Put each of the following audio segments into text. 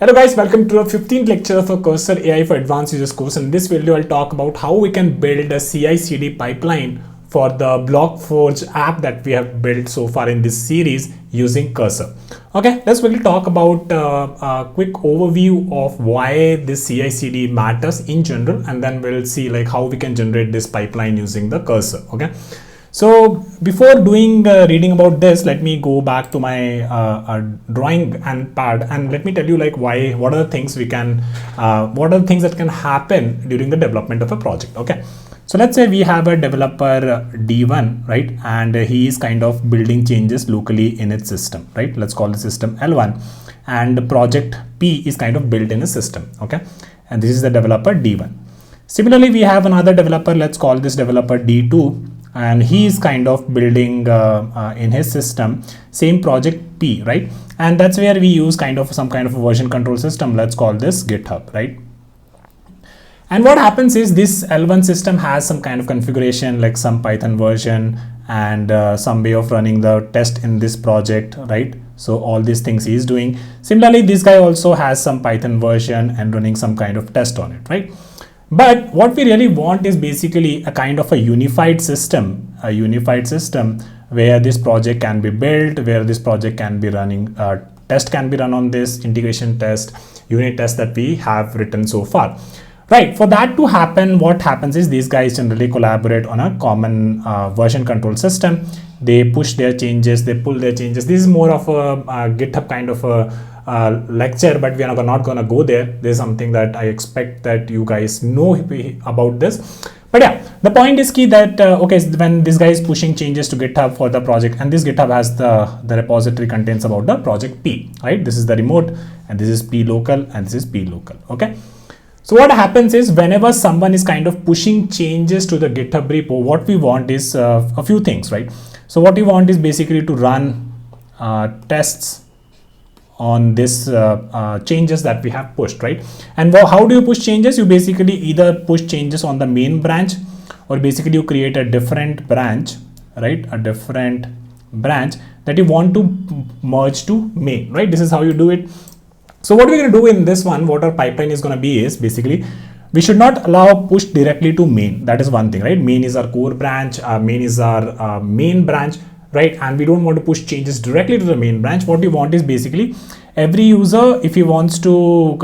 Hello guys, welcome to the 15th lecture for Cursor AI for Advanced Users course. In this video, I'll talk about how we can build a CI/CD pipeline for the BlockForge app that we have built so far in this series using Cursor. Okay, let's quickly talk about a quick overview of why this CI/CD matters in general, and then we'll see like how we can generate this pipeline using the Cursor. Okay. So before reading about this, let me go back to my drawing and pad, and let me tell you like what are the things that can happen during the development of a project. Okay, so let's say we have a developer D1, right, and he is kind of building changes locally in its system, right? Let's call the system L1, and project P is kind of built in a system. Okay, and this is the developer D1. Similarly, we have another developer. Let's call this developer D2. And he is kind of building in his system same project P, right? And that's where we use some kind of a version control system. Let's call this GitHub, right? And what happens is this L1 system has some kind of configuration, like some Python version and some way of running the test in this project, right? So all these things he is doing. Similarly, this guy also has some Python version and running some kind of test on it, right? But what we really want is basically a kind of a unified system where this project can be built, where this project can be running, test can be run on this, integration test, unit test that we have written so far. Right, for that to happen, what happens is these guys generally collaborate on a common version control system. They push their changes, they pull their changes. This is more of a GitHub kind of a lecture, but we are not gonna go there. There's something that I expect that you guys know about this. But yeah, the point is key that okay, when this guy is pushing changes to GitHub for the project, and this GitHub has the repository contains about the project P, right? This is the remote, and this is P local, and this is P local. Okay. So what happens is whenever someone is kind of pushing changes to the GitHub repo, what we want is a few things, right? So what we want is basically to run tests on this changes that we have pushed, right? And how do you push changes? You basically either push changes on the main branch, or basically you create a different branch, right? A different branch that you want to merge to main, right? This is how you do it. So what we're going to do in this one, what our pipeline is going to be is basically we should not allow push directly to main. That is one thing, right? Main is our core branch, main is our main branch, right? And we don't want to push changes directly to the main branch. What we want is basically every user, if he wants to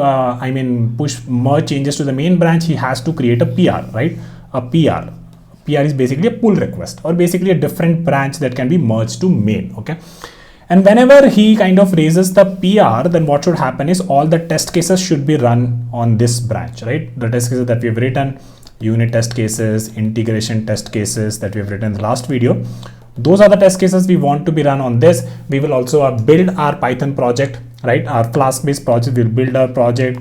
merge changes to the main branch, he has to create a PR, right? A PR is basically a pull request, or basically a different branch that can be merged to main. Okay, and whenever he kind of raises the PR, then what should happen is all the test cases should be run on this branch, right? The test cases that we've written, unit test cases, integration test cases that we've written in the last video, those are the test cases we want to be run on this. We will also build our Python project, right? Our Flask based project, we'll build our project,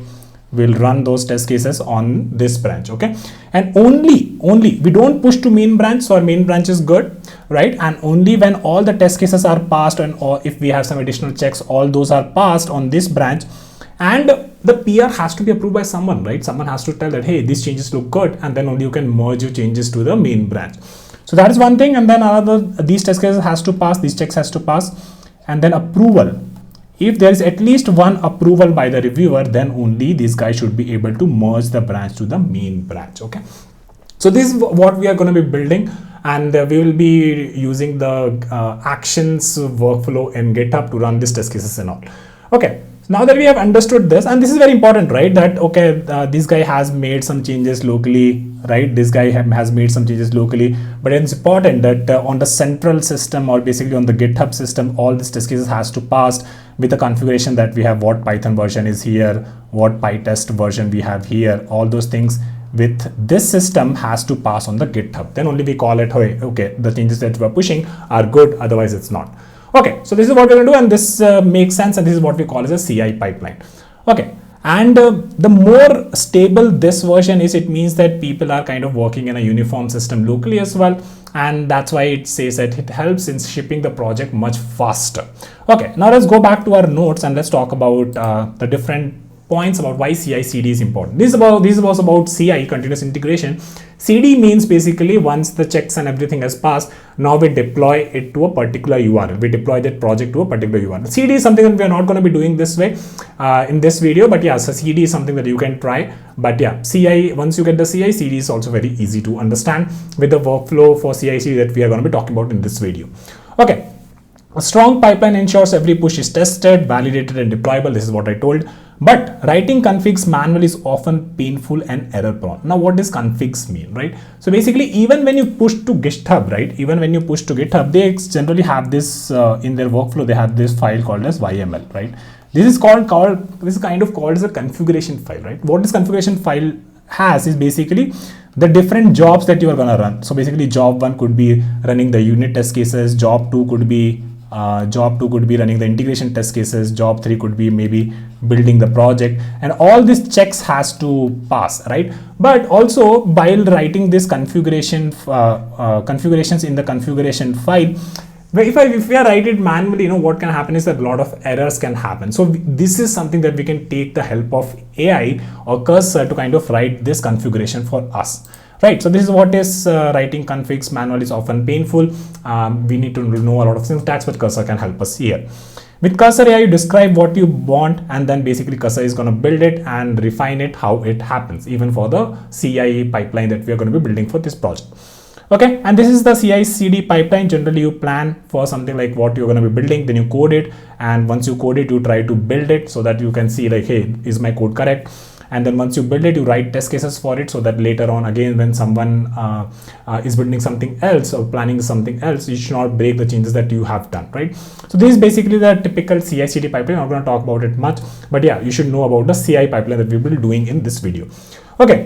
we'll run those test cases on this branch. Okay, and only we don't push to main branch, so our main branch is good, right? And only when all the test cases are passed, and or if we have some additional checks, all those are passed on this branch, and the PR has to be approved by someone, right? Someone has to tell that, hey, these changes look good, and then only you can merge your changes to the main branch. So that is one thing. And then another, these test cases has to pass, these checks has to pass, and then approval. If there is at least one approval by the reviewer, then only this guy should be able to merge the branch to the main branch. Okay, so this is what we are going to be building, and we will be using the actions workflow in GitHub to run these test cases and all. Okay, now that we have understood this, and this is very important, right? That okay, this guy has made some changes locally, right? This guy has made some changes locally, but it's important that on the central system, or basically on the GitHub system, all these test cases has to pass with the configuration that we have, what Python version is here, what pytest version we have here, all those things with this system has to pass on the GitHub. Then only we call it, okay, the changes that we're pushing are good, otherwise it's not. Okay, so this is what we're going to do, and this makes sense, and this is what we call as a CI pipeline. Okay, and the more stable this version is, it means that people are kind of working in a uniform system locally as well, and that's why it says that it helps in shipping the project much faster. Okay, now let's go back to our notes and let's talk about the different points about why CI/CD is important. This was about CI, continuous integration. CD means basically once the checks and everything has passed, now we deploy it to a particular URL. We deploy that project to a particular URL. CD is something that we are not going to be doing this way in this video, but yeah, so CD is something that you can try. But yeah, CI, once you get the CI, CD is also very easy to understand with the workflow for CI/CD that we are going to be talking about in this video. Okay. A strong pipeline ensures every push is tested, validated, and deployable. This is what I told. But writing configs manually is often painful and error prone. Now, what does configs mean, right? So basically, even when you push to GitHub, right? Even when you push to GitHub, they generally have this in their workflow. They have this file called as YAML, right? This is kind of called as a configuration file, right? What this configuration file has is basically the different jobs that you are going to run. So basically, job 1 could be running the unit test cases. Job 2 could be running the integration test cases. Job 3 could be maybe building the project, and all these checks has to pass, right? But also while writing this configurations in the configuration file, if we are write it manually, what can happen is that a lot of errors can happen. So this is something that we can take the help of AI or Cursor to kind of write this configuration for us. Right, so this is what is writing configs manually is often painful. We need to know a lot of syntax, but Cursor can help us here. With Cursor AI, you describe what you want, and then basically Cursor is going to build it and refine it how it happens, even for the CI pipeline that we are going to be building for this project. Okay, and this is the CI/CD pipeline. Generally, you plan for something like what you're going to be building, then you code it, and once you code it, you try to build it so that you can see like, hey, is my code correct? And then once you build it, you write test cases for it so that later on, again, when someone is building something else or planning something else, you should not break the changes that you have done, right? So this is basically the typical CI/CD pipeline. I'm not going to talk about it much, but yeah, you should know about the CI pipeline that we will be doing in this video. Okay.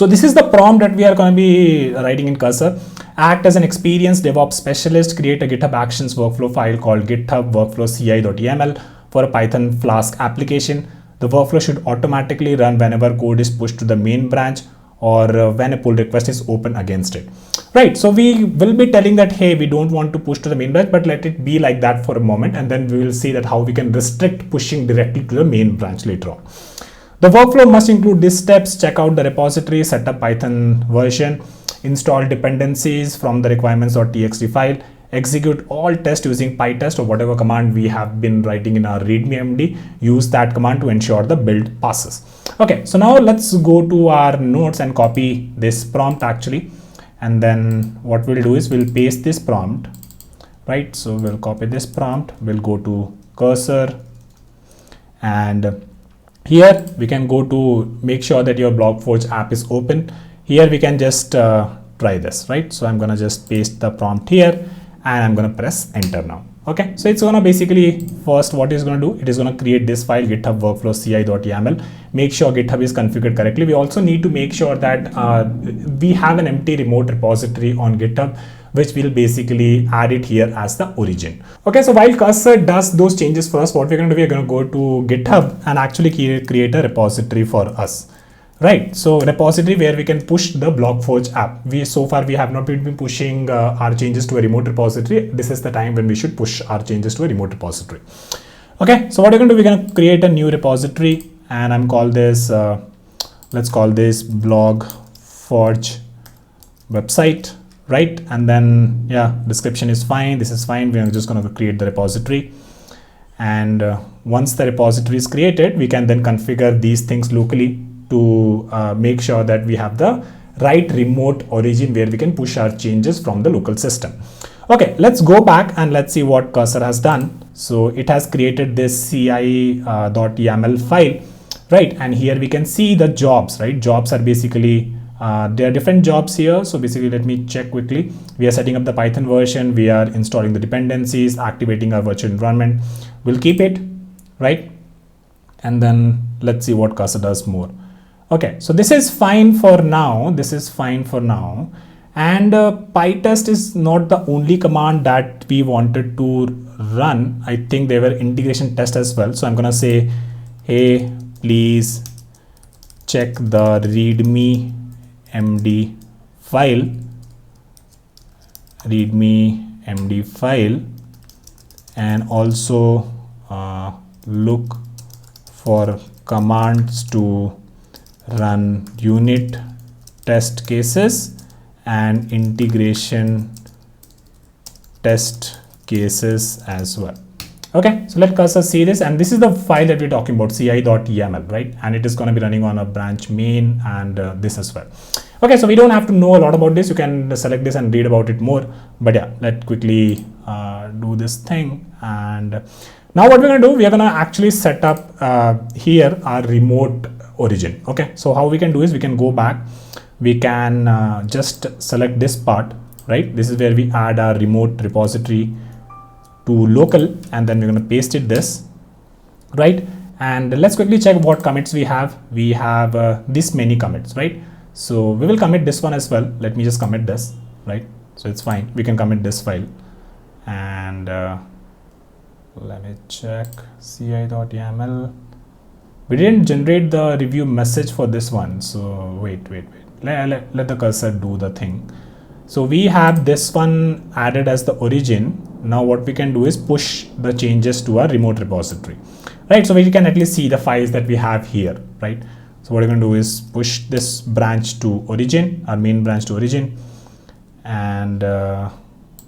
So this is the prompt that we are going to be writing in Cursor. Act as an experienced DevOps specialist. Create a GitHub Actions workflow file called GitHub workflow ci.yml for a Python Flask application. The workflow should automatically run whenever code is pushed to the main branch or when a pull request is open against it. Right, so we will be telling that, hey, we don't want to push to the main branch, but let it be like that for a moment, and then we will see that how we can restrict pushing directly to the main branch later on. The workflow must include these steps: check out the repository, set up Python version, install dependencies from the requirements.txt file, execute all tests using pytest or whatever command we have been writing in our readme.md. Use that command to ensure the build passes. Okay, so now let's go to our notes and copy this prompt actually. And then what we'll do is we'll paste this prompt, right? So we'll copy this prompt, we'll go to Cursor, and here we can go to make sure that your BlogForge app is open. Here we can just try this, right? So I'm going to just paste the prompt here and I'm going to press enter now. Okay, so it's going to basically first what it's going to do, it is going to create this file GitHub workflow ci.yml. Make sure GitHub is configured correctly. We also need to make sure that we have an empty remote repository on GitHub, which will basically add it here as the origin. Okay, so while Cursor does those changes first, what we're going to do, we're going to go to GitHub and actually create a repository for us. Right, so repository where we can push the BlogForge app. So far we have not been pushing our changes to a remote repository. This is the time when we should push our changes to a remote repository. Okay, so what we're going to do, we're going to create a new repository, and I'm call this, let's call this BlogForge website, right? And then yeah, description is fine. This is fine. We're just going to create the repository. And once the repository is created, we can then configure these things locally to make sure that we have the right remote origin where we can push our changes from the local system. Okay, let's go back and let's see what Cursor has done. So it has created this ci.yml file, right? And here we can see the jobs, right? Jobs are basically, there are different jobs here. So basically, let me check quickly. We are setting up the Python version. We are installing the dependencies, activating our virtual environment. We'll keep it, right? And then let's see what Cursor does more. Okay, so this is fine for now. This is fine for now. And pytest is not the only command that we wanted to run. I think there were integration tests as well. So I'm going to say, hey, please check the readme.md file, and also look for commands to run unit test cases and integration test cases as well. Okay, so let cursor see this, and this is the file that we're talking about, ci.yml, right? And it is going to be running on a branch main and this as well. Okay, so we don't have to know a lot about this. You can select this and read about it more. But yeah, let's quickly do this thing. And now what we're going to do, we are going to actually set up here our remote origin. Okay, so how we can do is we can go back. We can just select this part, right? This is where we add our remote repository to local, and then we're going to paste it this, right? And let's quickly check what commits we have. We have this many commits, right? So we will commit this one as well. Let me just commit this, right? So it's fine. We can commit this file, and let me check ci.yml. We didn't generate the review message for this one. So wait. Let the cursor do the thing. So we have this one added as the origin. Now what we can do is push the changes to our remote repository, right? So we can at least see the files that we have here, right? So what we're going to do is push this branch to origin, our main branch to origin. And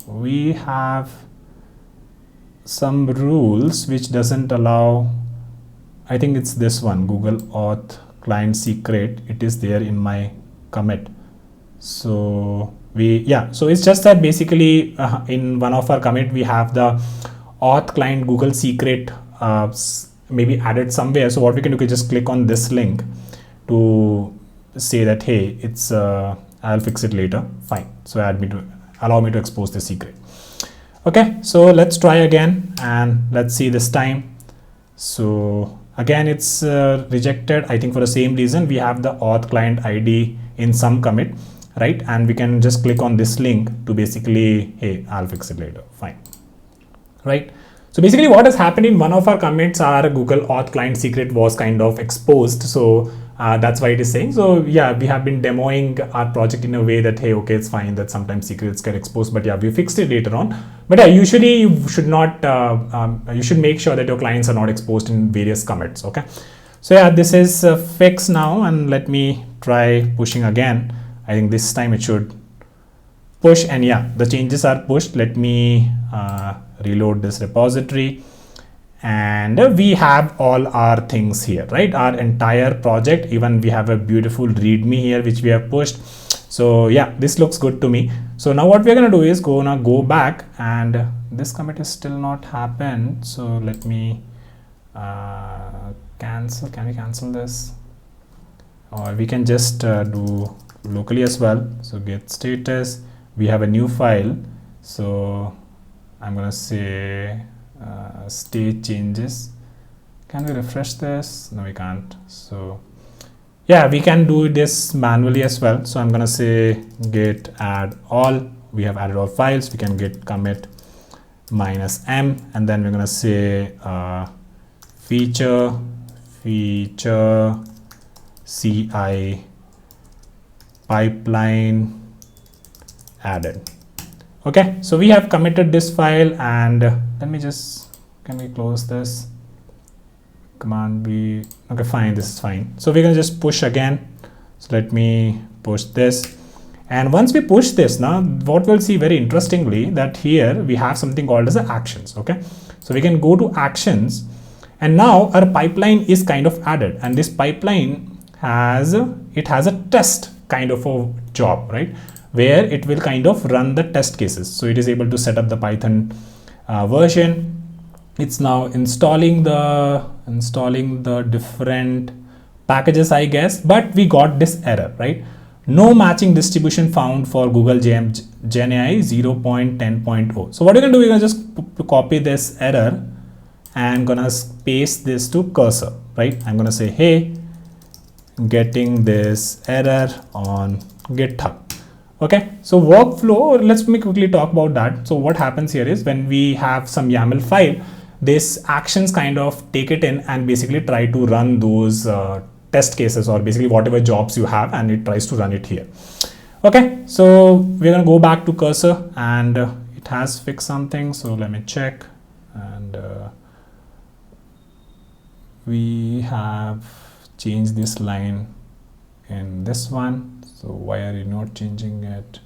we have some rules which doesn't allow, I think it's this one, Google Auth client secret. It is there in my commit. So so it's just that basically in one of our commit, we have the auth client Google secret maybe added somewhere. So what we can do is just click on this link to say that, hey, it's I'll fix it later. Fine. So allow me to expose the secret. Okay, so let's try again, and let's see this time. So again, it's rejected. I think for the same reason, we have the auth client ID in some commit, right? And we can just click on this link to basically, hey, I'll fix it later. Fine, right? So basically what has happened in one of our commits, our Google Auth client secret was kind of exposed. So that's why it is saying. So yeah, we have been demoing our project in a way that, hey, okay, it's fine that sometimes secrets get exposed, but yeah, we fixed it later on. But yeah, usually you should not, you should make sure that your clients are not exposed in various commits. Okay. So yeah, this is fixed now, and let me try pushing again. I think this time it should push, and yeah, the changes are pushed. Let me reload this repository, and we have all our things here, right? Our entire project, even we have a beautiful readme here which we have pushed. So yeah, this looks good to me. So now what we're going to do is go back, and this commit is still not happened. So let me cancel. Can we cancel this? Or we can just do locally as well. So git status, we have a new file. So I'm going to say state changes. Can we refresh this? No, we can't. So yeah, we can do this manually as well. So I'm going to say git add all. We have added all files. We can git commit -m, and then we're going to say feature ci pipeline added. Okay, so we have committed this file, and let me just, can we close this? Command B. Okay, fine, this is fine. So we're gonna just push again. So let me push this, and once we push this, now what we'll see very interestingly, that here we have something called as actions. Okay, so we can go to actions, and now our pipeline is kind of added, and this pipeline has a test kind of a job, right, where it will kind of run the test cases. So it is able to set up the Python version. It's now installing the different packages, I guess, but we got this error, right? No matching distribution found for Google Gen AI 0.10.0. So what we're gonna do, we're gonna just copy this error and gonna paste this to cursor, right? I'm gonna say, hey, getting this error on GitHub. Okay, so workflow, let's quickly talk about that. So what happens here is, when we have some YAML file, this actions kind of take it in and basically try to run those test cases, or basically whatever jobs you have, and it tries to run it here. Okay, so we're gonna go back to cursor, and it has fixed something. So let me check, and we have changed this line in this one. So why are you not changing it?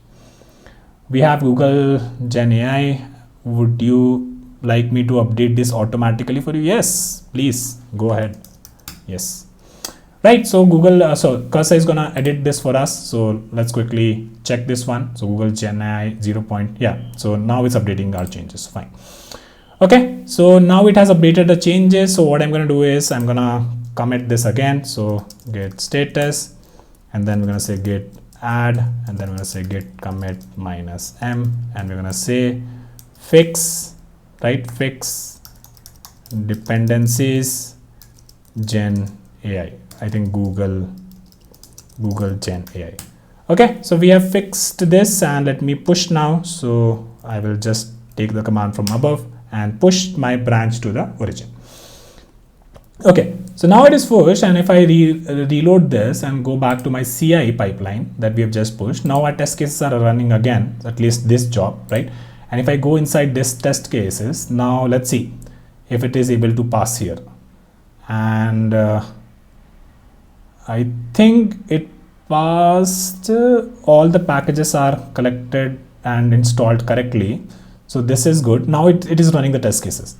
We have Google Gen AI. Would you like me to update this automatically for you? Yes, please go ahead. Yes. Right, so Google, so Cursor is gonna edit this for us. So let's quickly check this one. So Google Gen AI 0. Yeah, so now it's updating our changes. Fine. Okay, so now it has updated the changes. So what I'm gonna do is I'm gonna commit this again. So git status, and then we're gonna say git add, and then we're gonna say git commit -m, and we're gonna say fix, right? Fix dependencies Gen AI. I think Google Gen AI. Okay, so we have fixed this, and let me push now. So I will just take the command from above and push my branch to the origin. Okay, so now it is pushed, and if I reload this and go back to my CI pipeline that we have just pushed, now our test cases are running again, at least this job, right? And if I go inside this test cases, now let's see if it is able to pass here. And I think it passed. All the packages are collected and installed correctly. So this is good. Now it is running the test cases.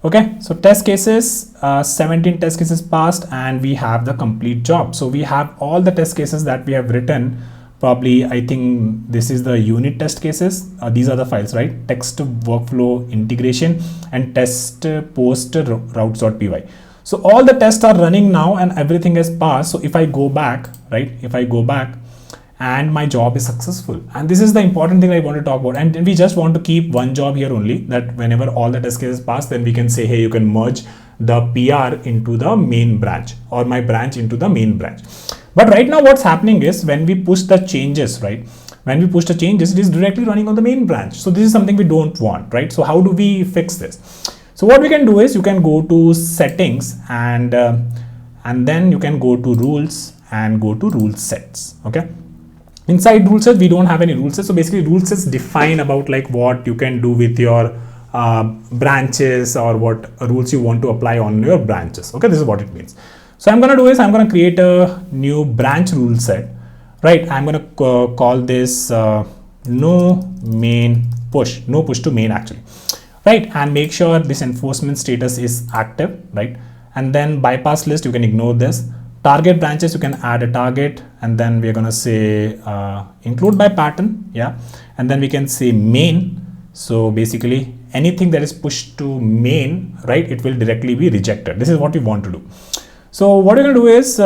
Okay, so test cases, 17 test cases passed, and we have the complete job. So we have all the test cases that we have written. Probably, I think this is the unit test cases. These are the files, right? Text workflow integration and test post routes.py. So all the tests are running now and everything is passed. So if I go back, right? If I go back and my job is successful, and this is the important thing I want to talk about. And we just want to keep one job here only, that whenever all the test cases pass, then we can say, hey, you can merge the PR into the main branch or my branch into the main branch. But right now what's happening is when we push the changes, right? When we push the changes, it is directly running on the main branch. So this is something we don't want, right? So how do we fix this? So what we can do is you can go to settings and then you can go to rules and go to rule sets. Okay. Inside rule sets, we don't have any rule sets. So basically rule sets define about like what you can do with your branches or what rules you want to apply on your branches. Okay. This is what it means. So I'm going to do is I'm going to create a new branch rule set, right? I'm going to call this no push to main actually. Right, and make sure this enforcement status is active, right? And then bypass list, you can ignore this. Target branches, you can add a target, and then we're gonna say include by pattern, yeah. And then we can say main. So basically anything that is pushed to main, right, it will directly be rejected. This is what we want to do. So what we're gonna do is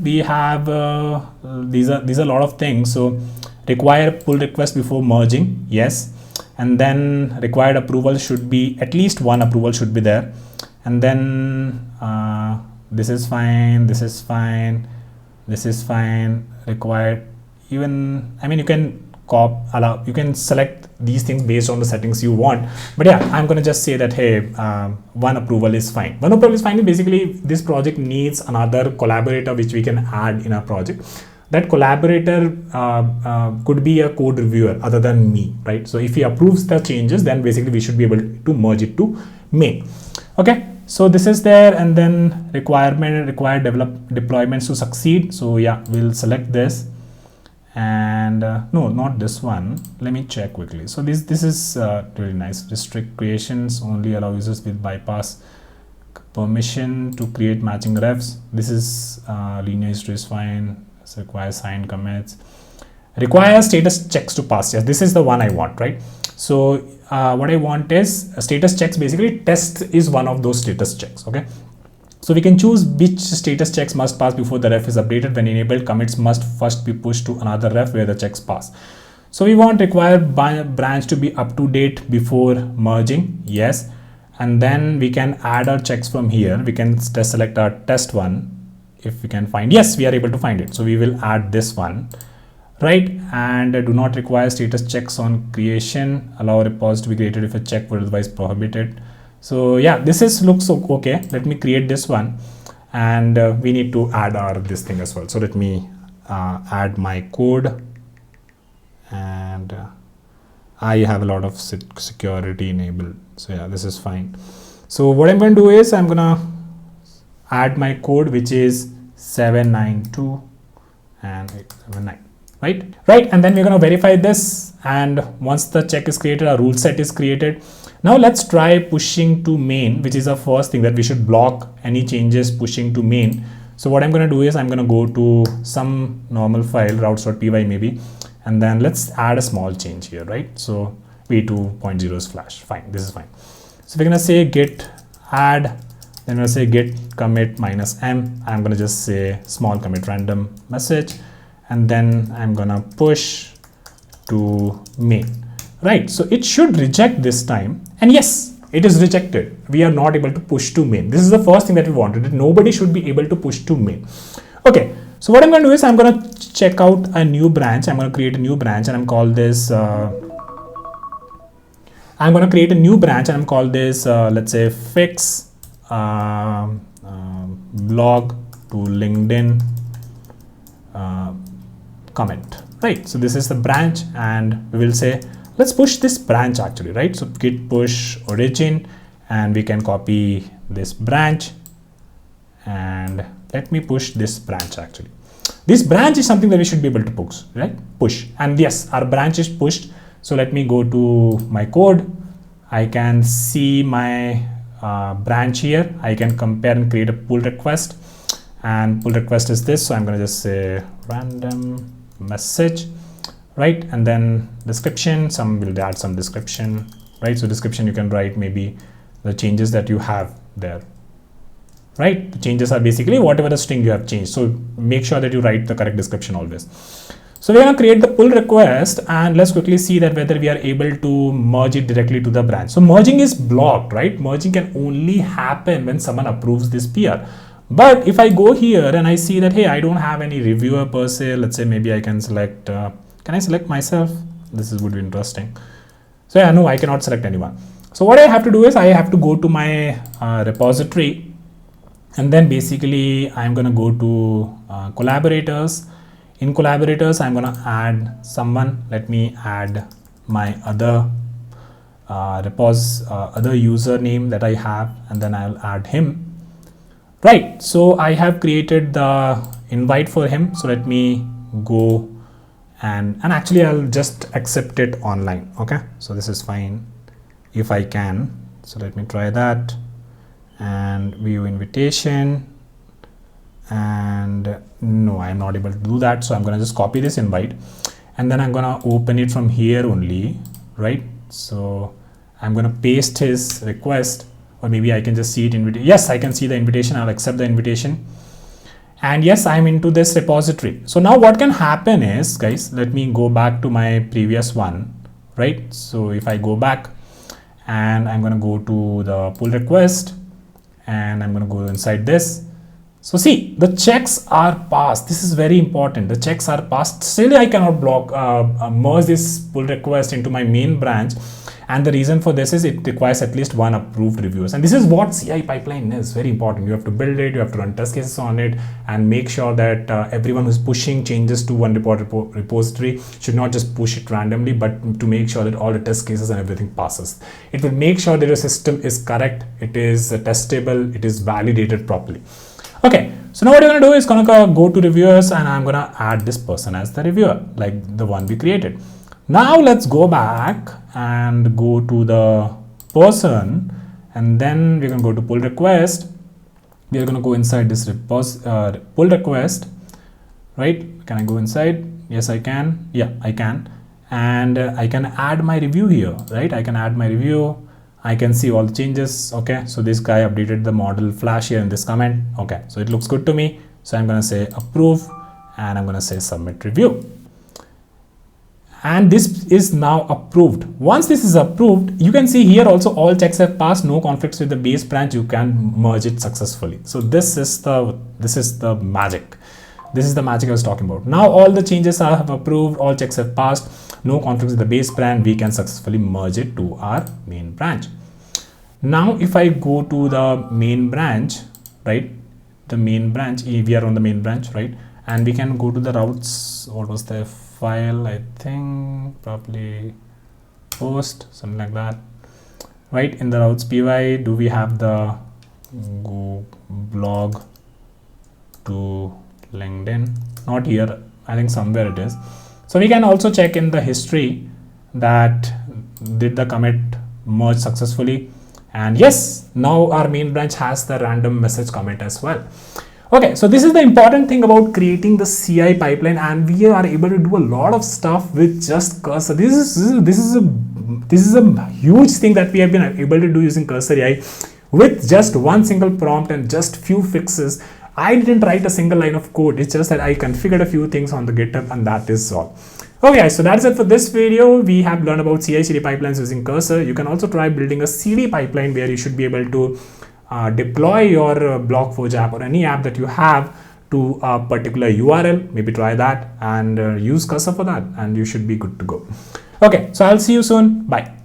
we have these are a lot of things. So require pull request before merging, yes. And then required approval should be at least one approval should be there. And then this is fine, this is fine, this is fine. Required, even, I mean, you can you can select these things based on the settings you want. But yeah, I'm going to just say that, hey, one approval is fine. One approval is fine. Basically, this project needs another collaborator which we can add in our project. That collaborator could be a code reviewer other than me, right? So if he approves the changes, then basically we should be able to merge it to main. Okay, so this is there, and then required deployments to succeed. So yeah, we'll select this, and no, not this one. Let me check quickly. So this is really nice. Restrict creations, only allow users with bypass permission to create matching refs. This is linear history is fine. Require signed commits, require status checks to pass. Yes, this is the one I want, right? So what I want is status checks. Basically test is one of those status checks. Okay, so we can choose which status checks must pass before the ref is updated. When enabled, commits must first be pushed to another ref where the checks pass. So we want require branch to be up to date before merging, yes. And then we can add our checks from here. We can select our test one. If we can find, yes, we are able to find it. So we will add this one, right? And do not require status checks on creation. Allow reports to be created if a check were otherwise prohibited. So yeah, this looks okay. Let me create this one, and we need to add this thing as well. So let me add my code, and I have a lot of security enabled. So yeah, this is fine. So what I'm going to do is I'm add my code, which is 792 and 879, right, and then we're going to verify this, and once the check is created, our rule set is created. Now let's try pushing to main, which is the first thing that we should block any changes pushing to main. So what I'm going to do is I'm going to go to some normal file, routes.py maybe, and then let's add a small change here, right? So v2.0 is flash. Fine, this is fine. So we're going to say git add, then we're going to say git commit -m. I'm going to just say small commit random message, and then I'm going to push to main, right? So it should reject this time, and yes, it is rejected. We are not able to push to main. This is the first thing that we wanted, that nobody should be able to push to main. Okay, so what I'm going to do is I'm going to check out a new branch. I'm going to create a new branch, and I'm call this I'm going to create a new branch, and I'm call this let's say fix blog to LinkedIn comment, right? So this is the branch, and we will say let's push this branch actually, right? So git push origin, and we can copy this branch, and let me push this branch actually. This branch is something that we should be able to push, right? Push, and yes, our branch is pushed. So let me go to my code. I can see my branch here. I can compare and create a pull request, and pull request is this. So I'm going to just say random message, right? And then description, we'll add some description, right? So description, you can write maybe the changes that you have there, right? The changes are basically whatever the string you have changed. So make sure that you write the correct description always. So we're going to create the pull request, and let's quickly see that whether we are able to merge it directly to the branch. So merging is blocked, right? Merging can only happen when someone approves this PR. But if I go here and I see that, hey, I don't have any reviewer per se, let's say maybe I can select, can I select myself? This would be interesting. So yeah, no, I cannot select anyone. So what I have to do is I have to go to my repository, and then basically I'm going to go to collaborators. In collaborators, I'm going to add someone. Let me add my other other username that I have, and then I'll add him. Right, so I have created the invite for him. So let me go and actually I'll just accept it online. Okay, so this is fine if I can. So let me try that and view invitation, and no, I'm not able to do that. So I'm going to just copy this invite, and then I'm going to open it from here only, right? So I'm going to paste his request, or maybe I can just see it. Yes, I can see the invitation. I'll accept the invitation, and yes, I'm into this repository. So now what can happen is, guys, let me go back to my previous one, right? So if I go back and I'm going to go to the pull request, and I'm going to go inside this. So see, the checks are passed. This is very important. The checks are passed. Still, I cannot block merge this pull request into my main branch. And the reason for this is it requires at least one approved reviewers. And this is what CI pipeline is. Very important. You have to build it, you have to run test cases on it, and make sure that everyone who's pushing changes to one repository should not just push it randomly, but to make sure that all the test cases and everything passes. It will make sure that your system is correct, it is testable, it is validated properly. Okay, so now what you're going to do is going to go to reviewers, and I'm going to add this person as the reviewer, like the one we created. Now let's go back and go to the person, and then we're going to go to pull request. We are going to go inside this pull request, right? Can I go inside? Yes, I can. Yeah, I can. And I can add my review here, right? I can add my review. I can see all the changes. Okay, so this guy updated the model flash here in this comment. Okay, so it looks good to me. So I'm going to say approve, and I'm going to say submit review. And this is now approved. Once this is approved, you can see here also all checks have passed, no conflicts with the base branch. You can merge it successfully. So this is the magic. This is the magic I was talking about. Now all the changes are approved, all checks have passed, no conflicts with the base branch. We can successfully merge it to our main branch. Now if I go to the main branch, right? The main branch, we are on the main branch, right? And we can go to the routes. What was the file? I think probably post, something like that, right? In the routes py, do we have the go blog to LinkedIn, not here, I think somewhere it is. So we can also check in the history that did the commit merge successfully, and yes, now our main branch has the random message commit as well. Okay, so this is the important thing about creating the CI pipeline, and we are able to do a lot of stuff with just Cursor. This is a huge thing that we have been able to do using Cursor AI with just one single prompt and just few fixes. I didn't write a single line of code. It's just that I configured a few things on the GitHub, and that is all. Okay, so that's it for this video. We have learned about CI/CD pipelines using Cursor. You can also try building a CD pipeline where you should be able to deploy your Blockforge app or any app that you have to a particular URL. Maybe try that and use Cursor for that, and you should be good to go. Okay, so I'll see you soon. Bye.